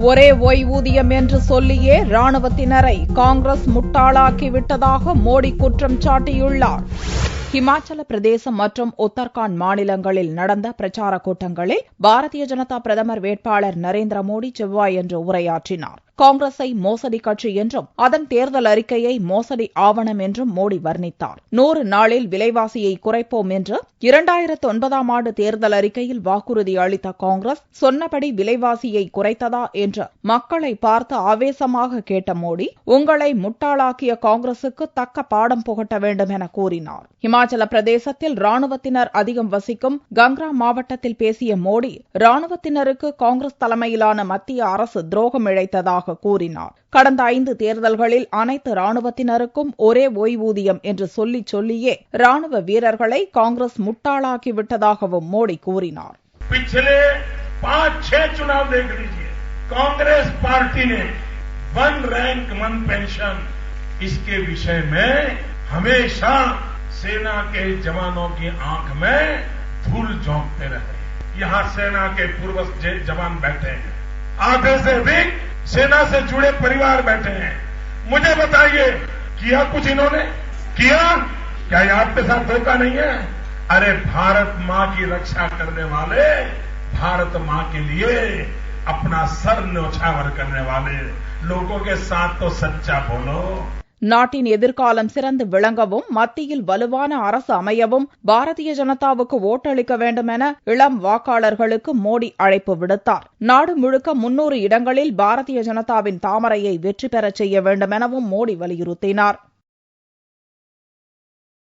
ஒரே ஓய்வூதியம் என்று சொல்லியே ராணுவத்தினரை காங்கிரஸ் முட்டாளாக்கிவிட்டதாக மோடி குற்றம் சாட்டியுள்ளார். ஹிமாச்சல பிரதேசம் மற்றும் உத்தரகாண்ட் மாநிலங்களில் நடந்த பிரச்சார கூட்டங்களில் பாரதிய ஜனதா பிரதமர் வேட்பாளர் நரேந்திர மோடி செவ்வாயன்று உரையாற்றினார். காங்கிரஸை மோசடி கட்சி என்றும் அதன் தேர்தல் அறிக்கையை மோசடி ஆவணம் என்றும் மோடி வர்ணித்தார். 100 நாளில் விலைவாசியை குறைப்போம் என்று 2009ஆம் ஆண்டு தேர்தல் அறிக்கையில் வாக்குறுதி அளித்த காங்கிரஸ் சொன்னபடி விலைவாசியை குறைத்ததா என்று மக்களை பார்த்து ஆவேசமாக கேட்ட மோடி, உங்களை முட்டாளாக்கிய காங்கிரசுக்கு தக்க பாடம் புகட்ட வேண்டும் என கூறினார். ஹிமாச்சல பிரதேசத்தில் ராணுவத்தினர் அதிகம் வசிக்கும் கங்ரா மாவட்டத்தில் பேசிய மோடி, ராணுவத்தினருக்கு காங்கிரஸ் தலைமையிலான மத்திய அரசு துரோகம் இழைத்ததாக கூறினார். கடந்த 5 தேர்தல்களில் அனைத்து ராணுவத்தினருக்கும் ஒரே ஓய்வூதியம் என்று சொல்லியே ராணுவ வீரர்களை காங்கிரஸ் முட்டாளாக்கிவிட்டதாகவும் மோடி கூறினார். पिछले 5-6 चुनाव देख लीजिए, कांग्रेस पार्टी ने 1 रैंक 1 पेंशन इसके विषय में हमेशा सेना के जवानों की आंख में धूल झोंकते रहे. यहां सेना के पूर्व जवान बैठे हैं, आधे से अधिक सेना से जुड़े परिवार बैठे हैं. मुझे बताइए, किया कुछ इन्होंने? किया? क्या ये आपके साथ धोखा नहीं है? अरे भारत मां की रक्षा करने वाले, भारत मां के लिए अपना सर न्योछावर करने वाले लोगों के साथ तो सच्चा बोलो. நாட்டின் எதிர்காலம் சிறந்து விளங்கவும் மத்தியில் வலுவான அரசு அமையவும் பாரதிய ஜனதாவுக்கு ஓட்டளிக்க வேண்டும் என இளம் வாக்காளர்களுக்கு மோடி அழைப்பு விடுத்தார். நாடு முழுக்க 300 இடங்களில் பாரதிய ஜனதாவின் தாமரையை வெற்றி பெறச் செய்ய வேண்டும் எனவும் மோடி வலியுறுத்தினார்.